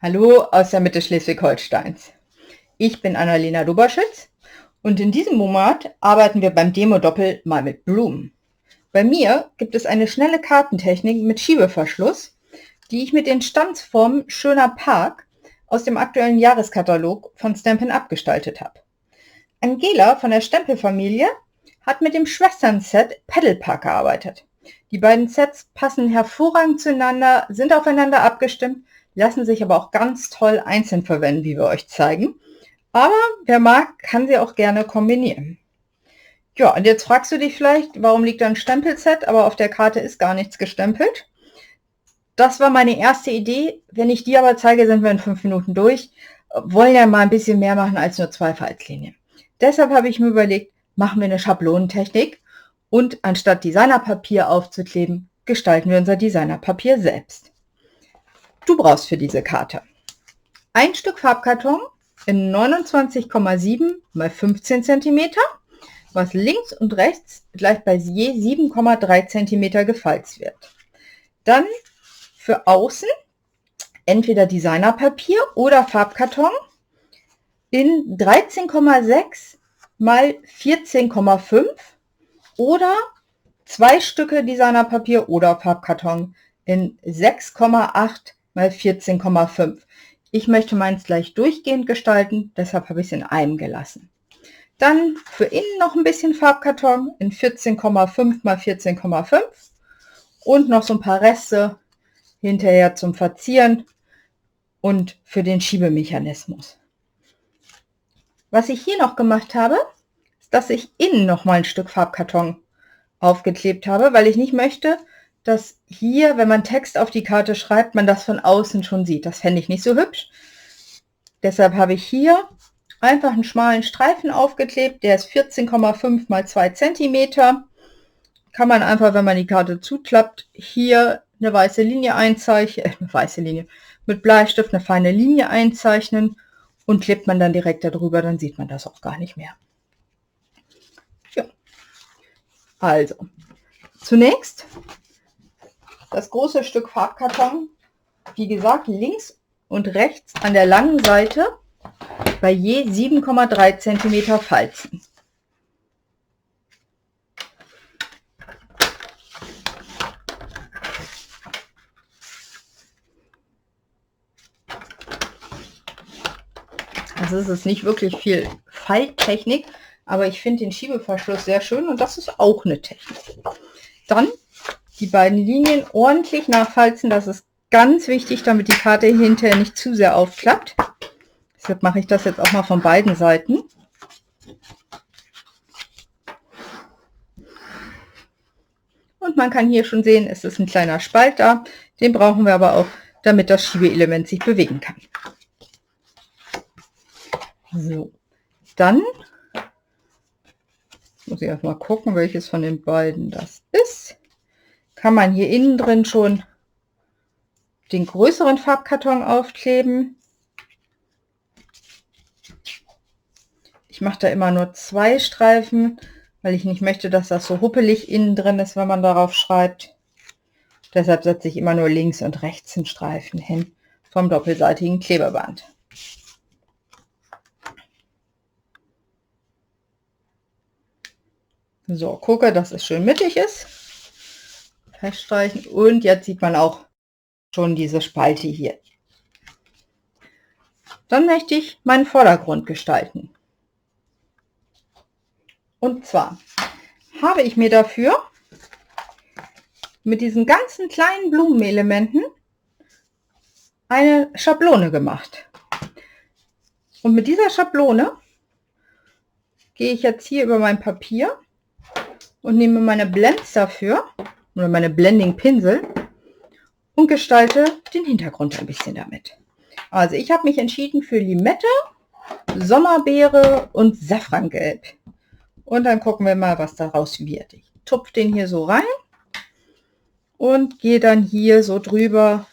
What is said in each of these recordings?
Hallo aus der Mitte Schleswig-Holsteins. Ich bin Annalena Duberschütz und in diesem Monat arbeiten wir beim Demo-Doppel mal mit Blumen. Bei mir gibt es eine schnelle Kartentechnik mit Schiebeverschluss, die ich mit den Stanzformen Schöner Park aus dem aktuellen Jahreskatalog von Stampin' Up! Gestaltet habe. Angela von der Stempelfamilie hat mit dem Schwestern-Set Pedal Park gearbeitet. Die beiden Sets passen hervorragend zueinander, sind aufeinander abgestimmt, lassen sich aber auch ganz toll einzeln verwenden, wie wir euch zeigen. Aber wer mag, kann sie auch gerne kombinieren. Ja, und jetzt fragst du dich vielleicht, warum liegt da ein Stempelset, aber auf der Karte ist gar nichts gestempelt. Das war meine erste Idee. Wenn ich die aber zeige, sind wir in 5 Minuten durch. Wollen ja mal ein bisschen mehr machen als nur 2 Faltlinien. Deshalb habe ich mir überlegt, machen wir eine Schablonentechnik und anstatt Designerpapier aufzukleben, gestalten wir unser Designerpapier selbst. Du brauchst für diese Karte ein Stück Farbkarton in 29,7 x 15 cm, was links und rechts gleich bei je 7,3 cm gefalzt wird. Dann für außen entweder Designerpapier oder Farbkarton in 13,6 x 14,5 oder 2 Stücke Designerpapier oder Farbkarton in 6,8 x 14,5. Ich möchte meins gleich durchgehend gestalten, deshalb habe ich es in einem gelassen. Dann für innen noch ein bisschen Farbkarton in 14,5 x 14,5 und noch so ein paar Reste hinterher zum Verzieren und für den Schiebemechanismus. Was ich hier noch gemacht habe, ist, dass ich innen noch mal ein Stück Farbkarton aufgeklebt habe, weil ich nicht möchte, dass hier, wenn man Text auf die Karte schreibt, man das von außen schon sieht. Das fände ich nicht so hübsch. Deshalb habe ich hier einfach einen schmalen Streifen aufgeklebt. Der ist 14,5 x 2 cm. Kann man einfach, wenn man die Karte zuklappt, hier eine weiße Linie einzeichnen, mit Bleistift eine feine Linie einzeichnen und klebt man dann direkt darüber, dann sieht man das auch gar nicht mehr. Ja. Also, zunächst das große Stück Farbkarton, wie gesagt, links und rechts an der langen Seite bei je 7,3 cm falzen. Also es ist nicht wirklich viel Falttechnik, aber ich finde den Schiebeverschluss sehr schön und das ist auch eine Technik. Dann die beiden Linien ordentlich nachfalzen, das ist ganz wichtig, damit die Karte hinterher nicht zu sehr aufklappt. Deshalb mache ich das jetzt auch mal von beiden Seiten. Und man kann hier schon sehen, es ist ein kleiner Spalt da. Den brauchen wir aber auch, damit das Schiebeelement sich bewegen kann. So, dann muss ich erstmal gucken, welches von den beiden das ist. Kann man hier innen drin schon den größeren Farbkarton aufkleben. Ich mache da immer nur 2 Streifen, weil ich nicht möchte, dass das so huppelig innen drin ist, wenn man darauf schreibt. Deshalb setze ich immer nur links und rechts einen Streifen hin vom doppelseitigen Klebeband. So, gucke, dass es schön mittig ist. Feststreichen und jetzt sieht man auch schon diese Spalte hier. Dann möchte ich meinen Vordergrund gestalten. Und zwar habe ich mir dafür mit diesen ganzen kleinen Blumenelementen eine Schablone gemacht. Und mit dieser Schablone gehe ich jetzt hier über mein Papier und nehme meine Blends dafür oder meine Blending Pinsel und gestalte den Hintergrund ein bisschen damit. Also ich habe mich entschieden für Limette, Sommerbeere und Safrangelb. Und dann gucken wir mal, was daraus wird. Ich tupfe den hier so rein und gehe dann hier so drüber,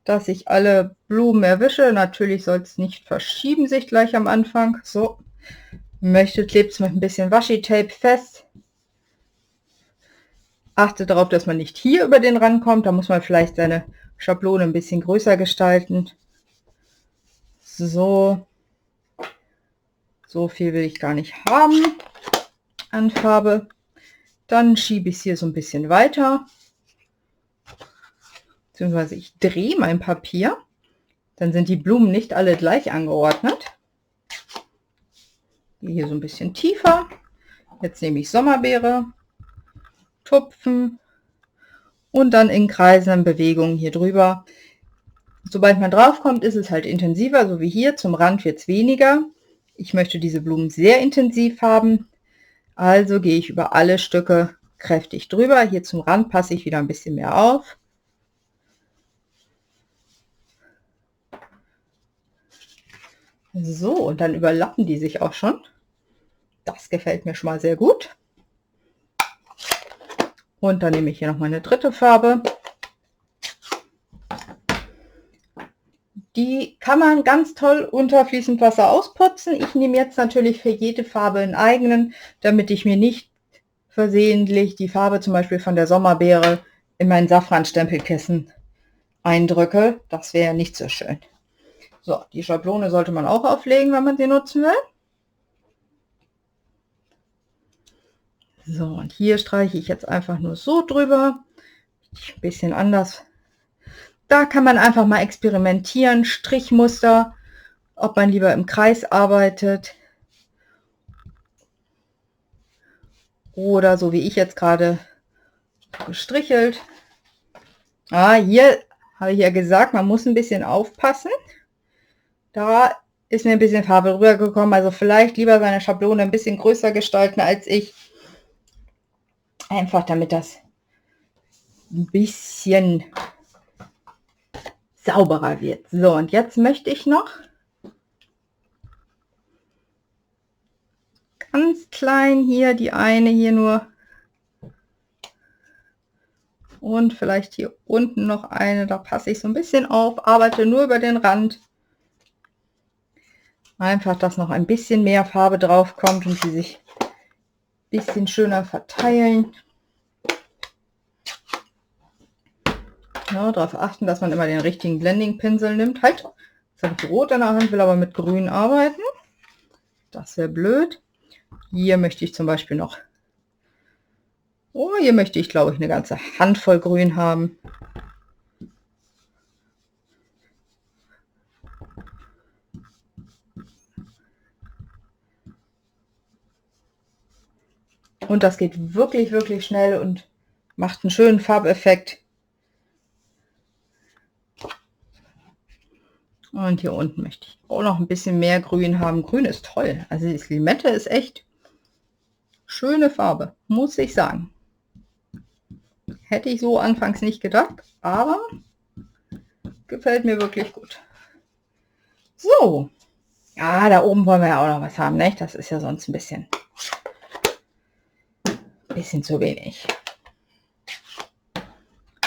dass ich alle Blumen erwische. Natürlich soll es nicht verschieben sich gleich am Anfang. So, möchte, klebt es mit ein bisschen Washi-Tape fest. Achte darauf, dass man nicht hier über den Rand kommt. Da muss man vielleicht seine Schablone ein bisschen größer gestalten. So viel will ich gar nicht haben an Farbe. Dann schiebe ich es hier so ein bisschen weiter. Beziehungsweise ich drehe mein Papier. Dann sind die Blumen nicht alle gleich angeordnet. Hier so ein bisschen tiefer. Jetzt nehme ich Sommerbeere, Tupfen und dann in kreisenden Bewegungen hier drüber. Sobald man drauf kommt, ist es halt intensiver, so wie hier. Zum Rand wird es weniger. Ich möchte diese Blumen sehr intensiv haben. Also gehe ich über alle Stücke kräftig drüber. Hier zum Rand passe ich wieder ein bisschen mehr auf. So, und dann überlappen die sich auch schon. Das gefällt mir schon mal sehr gut. Und dann nehme ich hier noch meine dritte Farbe. Die kann man ganz toll unter fließend Wasser ausputzen. Ich nehme jetzt natürlich für jede Farbe einen eigenen, damit ich mir nicht versehentlich die Farbe zum Beispiel von der Sommerbeere in mein Safranstempelkissen eindrücke. Das wäre nicht so schön. So, die Schablone sollte man auch auflegen, wenn man sie nutzen will. So, und hier streiche ich jetzt einfach nur so drüber. Ein bisschen anders. Da kann man einfach mal experimentieren, Strichmuster, ob man lieber im Kreis arbeitet oder so wie ich jetzt gerade gestrichelt. Hier habe ich ja gesagt, man muss ein bisschen aufpassen. Da ist mir ein bisschen Farbe rübergekommen, also vielleicht lieber seine Schablone ein bisschen größer gestalten als ich. Einfach damit das ein bisschen sauberer wird. So, und jetzt möchte ich noch ganz klein hier die eine hier nur und vielleicht hier unten noch eine, da passe ich so ein bisschen auf, arbeite nur über den Rand. Einfach, dass noch ein bisschen mehr Farbe drauf kommt und sie sich ein bisschen schöner verteilen. Ja, darauf achten, dass man immer den richtigen Blending-Pinsel nimmt. Halt, jetzt habe ich rot in der Hand, will aber mit grün arbeiten. Das wäre blöd. Hier möchte ich zum Beispiel noch, hier möchte ich glaube ich eine ganze Handvoll grün haben. Und das geht wirklich, wirklich schnell und macht einen schönen Farbeffekt. Und hier unten möchte ich auch noch ein bisschen mehr Grün haben. Grün ist toll. Also die Limette ist echt schöne Farbe, muss ich sagen. Hätte ich so anfangs nicht gedacht, aber gefällt mir wirklich gut. So. Ja, da oben wollen wir ja auch noch was haben, nicht? Das ist ja sonst ein bisschen zu wenig.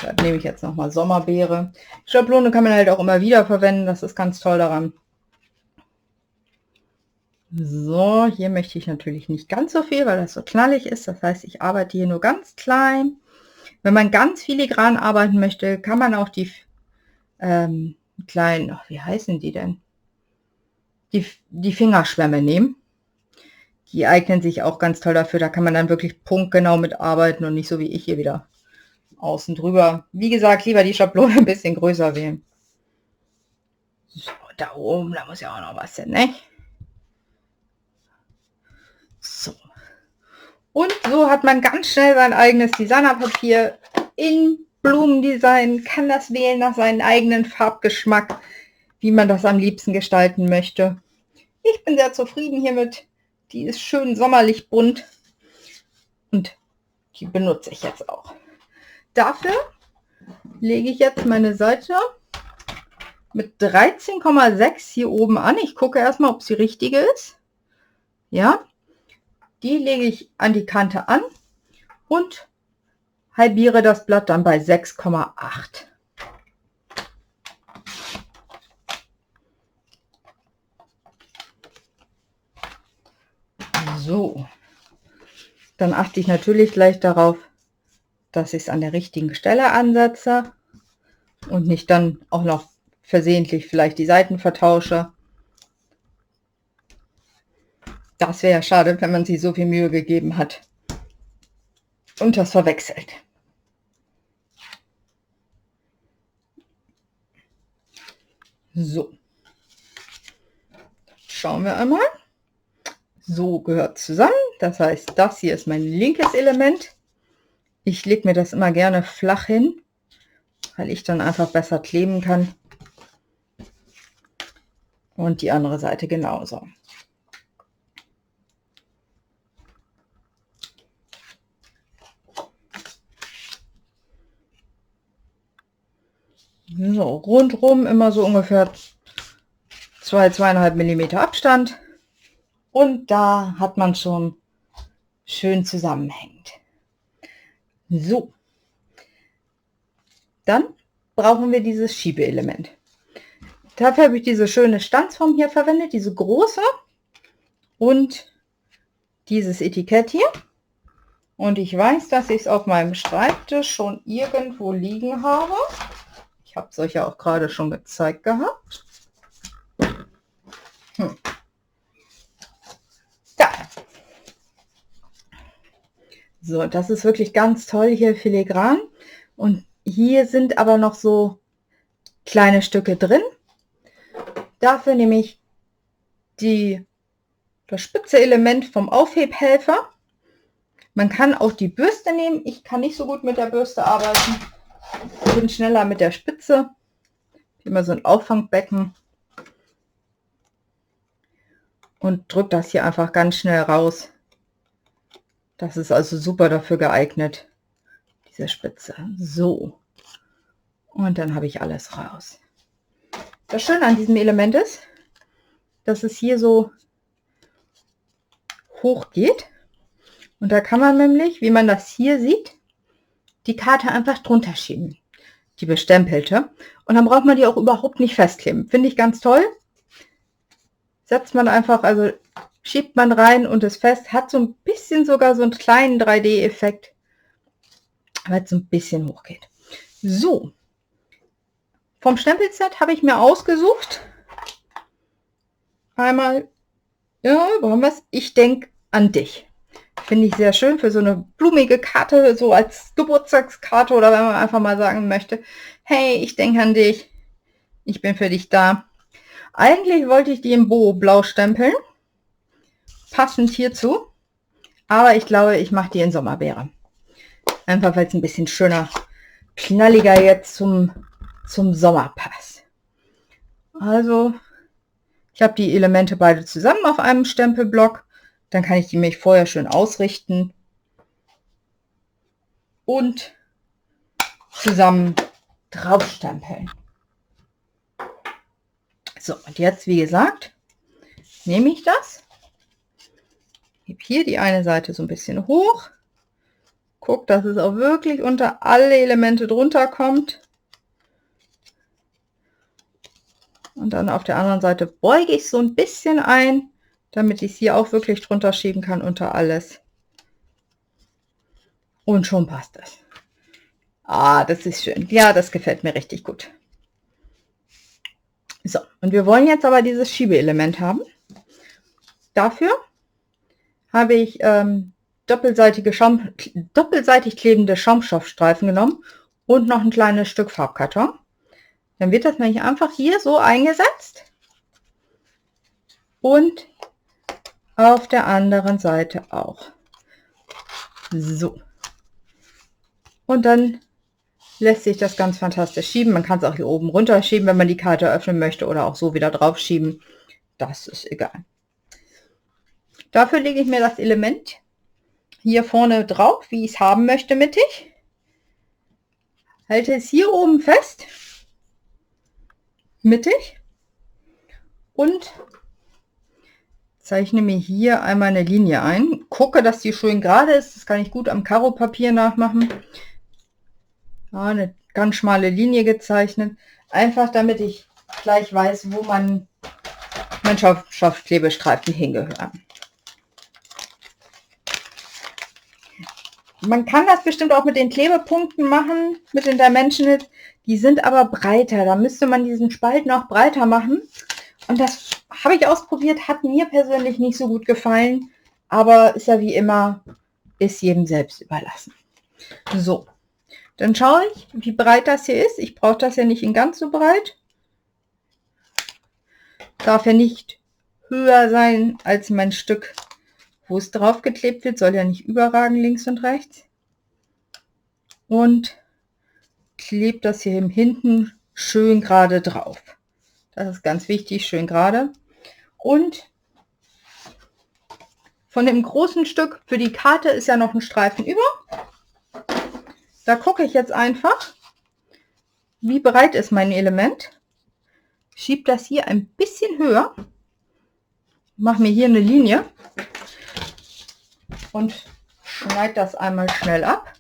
Da nehme ich jetzt noch mal Sommerbeere. Schablone kann man halt auch immer wieder verwenden, das ist ganz toll daran. So, hier möchte ich natürlich nicht ganz so viel, weil das so knallig ist. Das heißt, ich arbeite hier nur ganz klein. Wenn man ganz filigran arbeiten möchte, kann man auch die kleinen, wie heißen die denn? Die Fingerschwämme nehmen. Die eignen sich auch ganz toll dafür. Da kann man dann wirklich punktgenau mitarbeiten und nicht so wie ich hier wieder außen drüber. Wie gesagt, lieber die Schablone ein bisschen größer wählen. So, da oben, da muss ja auch noch was hin, ne? So. Und so hat man ganz schnell sein eigenes Designerpapier in Blumendesign, kann das wählen nach seinem eigenen Farbgeschmack, wie man das am liebsten gestalten möchte. Ich bin sehr zufrieden hiermit. Die ist schön sommerlich bunt und die benutze ich jetzt auch. Dafür lege ich jetzt meine Seite mit 13,6 hier oben an. Ich gucke erstmal, ob sie richtige ist. Ja, die lege ich an die Kante an und halbiere das Blatt dann bei 6,8. So, dann achte ich natürlich gleich darauf, dass ich es an der richtigen Stelle ansetze und nicht dann auch noch versehentlich vielleicht die Seiten vertausche. Das wäre ja schade, wenn man sich so viel Mühe gegeben hat und das verwechselt. So. Schauen wir einmal. So gehört zusammen. Das heißt, das hier ist mein linkes Element. Ich lege mir das immer gerne flach hin, weil ich dann einfach besser kleben kann. Und die andere Seite genauso. So, rundrum immer so ungefähr 2,5 mm Abstand. Und da hat man schon schön zusammenhängend. So. Dann brauchen wir dieses Schiebeelement. Dafür habe ich diese schöne Stanzform hier verwendet, diese große und dieses Etikett hier. Und ich weiß, dass ich es auf meinem Schreibtisch schon irgendwo liegen habe. Ich habe es euch ja auch gerade schon gezeigt gehabt. Da. So, das ist wirklich ganz toll hier filigran. Und hier sind aber noch so kleine Stücke drin. Dafür nehme ich das spitze Element vom Aufhebhelfer. Man kann auch die Bürste nehmen. Ich kann nicht so gut mit der Bürste arbeiten. Ich bin schneller mit der Spitze. Immer so ein Auffangbecken. Und drücke das hier einfach ganz schnell raus. Das ist also super dafür geeignet, diese Spitze. So. Und dann habe ich alles raus. Das Schöne an diesem Element ist, dass es hier so hoch geht. Und da kann man nämlich, wie man das hier sieht, die Karte einfach drunter schieben. Die bestempelte. Und dann braucht man die auch überhaupt nicht festkleben. Finde ich ganz toll. Setzt man einfach, also schiebt man rein und es fest. Hat so ein bisschen sogar so einen kleinen 3D-Effekt. Weil es so ein bisschen hoch geht. So. Vom Stempelset habe ich mir ausgesucht. Einmal, ja, warum was? Ich denke an dich. Finde ich sehr schön für so eine blumige Karte, so als Geburtstagskarte oder wenn man einfach mal sagen möchte, hey, ich denke an dich, ich bin für dich da. Eigentlich wollte ich die in Boho Blau stempeln, passend hierzu, aber ich glaube, ich mache die in Sommerbeere. Einfach weil es ein bisschen schöner, knalliger jetzt zum Sommer passt. Also, ich habe die Elemente beide zusammen auf einem Stempelblock. Dann kann ich die mich vorher schön ausrichten und zusammen draufstempeln. So, und jetzt, wie gesagt, nehme ich das, gebe hier die eine Seite so ein bisschen hoch, gucke, dass es auch wirklich unter alle Elemente drunter kommt. Und dann auf der anderen Seite beuge ich so ein bisschen ein, damit ich es hier auch wirklich drunter schieben kann unter alles. Und schon passt das. Ah, das ist schön. Ja, das gefällt mir richtig gut. So, und wir wollen jetzt aber dieses Schiebeelement haben. Dafür habe ich doppelseitig klebende Schaumstoffstreifen genommen und noch ein kleines Stück Farbkarton. Dann wird das nämlich einfach hier so eingesetzt und auf der anderen Seite auch. So. Und dann lässt sich das ganz fantastisch schieben. Man kann es auch hier oben runter schieben, wenn man die Karte öffnen möchte, oder auch so wieder drauf schieben. Das ist egal. Dafür lege ich mir das Element hier vorne drauf, wie ich es haben möchte, mittig. Halte es hier oben fest, mittig, und zeichne mir hier einmal eine Linie ein. Gucke, dass die schön gerade ist. Das kann ich gut am Karo-Papier nachmachen. Ja, eine ganz schmale Linie gezeichnet. Einfach damit ich gleich weiß, wo mein Schaumstoffklebestreifen hingehören. Man kann das bestimmt auch mit den Klebepunkten machen, mit den Dimensionals. Die sind aber breiter. Da müsste man diesen Spalt noch breiter machen. Und das habe ich ausprobiert, hat mir persönlich nicht so gut gefallen, aber ist ja wie immer, ist jedem selbst überlassen. So, dann schaue ich, wie breit das hier ist. Ich brauche das ja nicht in ganz so breit. Darf ja nicht höher sein als mein Stück, wo es drauf geklebt wird. Soll ja nicht überragen links und rechts. Und klebt das hier hinten schön gerade drauf. Das ist ganz wichtig, schön gerade. Und von dem großen Stück für die Karte ist ja noch ein Streifen über. Da gucke ich jetzt einfach, wie breit ist mein Element. Schiebe das hier ein bisschen höher. Mache mir hier eine Linie und schneide das einmal schnell ab.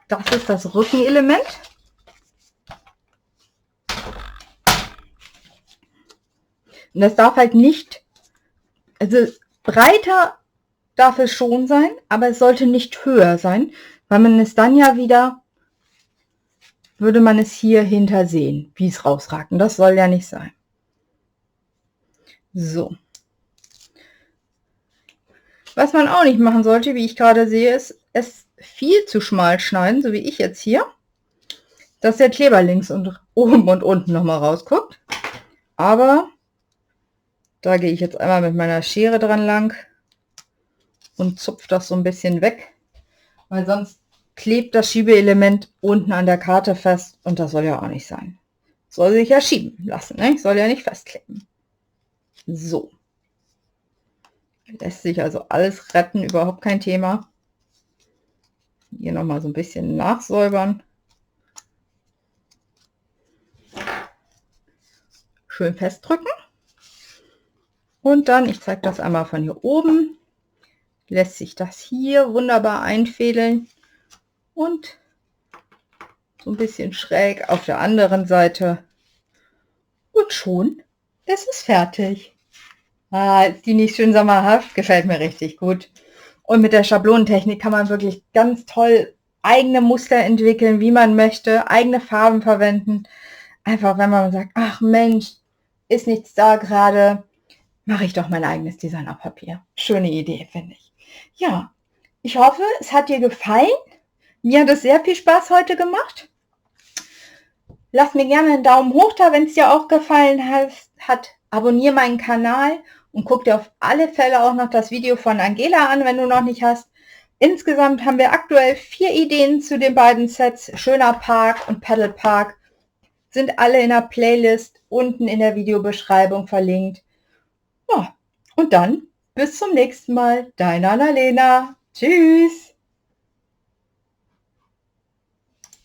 Das ist das Rückenelement. Und das darf halt nicht, also breiter darf es schon sein, aber es sollte nicht höher sein, weil man es dann ja wieder, würde man es hier hinter sehen, wie es rausragt. Und das soll ja nicht sein. So. Was man auch nicht machen sollte, wie ich gerade sehe, ist es viel zu schmal schneiden, so wie ich jetzt hier, dass der Kleber links und oben und unten nochmal rausguckt. Aber da gehe ich jetzt einmal mit meiner Schere dran lang und zupfe das so ein bisschen weg, weil sonst klebt das Schiebeelement unten an der Karte fest und das soll ja auch nicht sein. Soll sich ja schieben lassen, ne? Soll ja nicht festkleben. So. Lässt sich also alles retten, überhaupt kein Thema. Hier nochmal so ein bisschen nachsäubern. Schön festdrücken. Und dann, ich zeige das einmal von hier oben, lässt sich das hier wunderbar einfädeln und so ein bisschen schräg auf der anderen Seite. Und schon ist es fertig. Ist die nicht schön sommerhaft? Gefällt mir richtig gut. Und mit der Schablonentechnik kann man wirklich ganz toll eigene Muster entwickeln, wie man möchte, eigene Farben verwenden. Einfach, wenn man sagt, ach Mensch, ist nichts da gerade, mache ich doch mein eigenes Designerpapier. Schöne Idee, finde ich. Ja, ich hoffe, es hat dir gefallen. Mir hat es sehr viel Spaß heute gemacht. Lass mir gerne einen Daumen hoch da, wenn es dir auch gefallen hat. Abonniere meinen Kanal und guck dir auf alle Fälle auch noch das Video von Angela an, wenn du noch nicht hast. Insgesamt haben wir aktuell 4 Ideen zu den beiden Sets. Schöner Park und Paddle Park sind alle in der Playlist unten in der Videobeschreibung verlinkt. Ja, und dann bis zum nächsten Mal. Deine Annalena. Tschüss.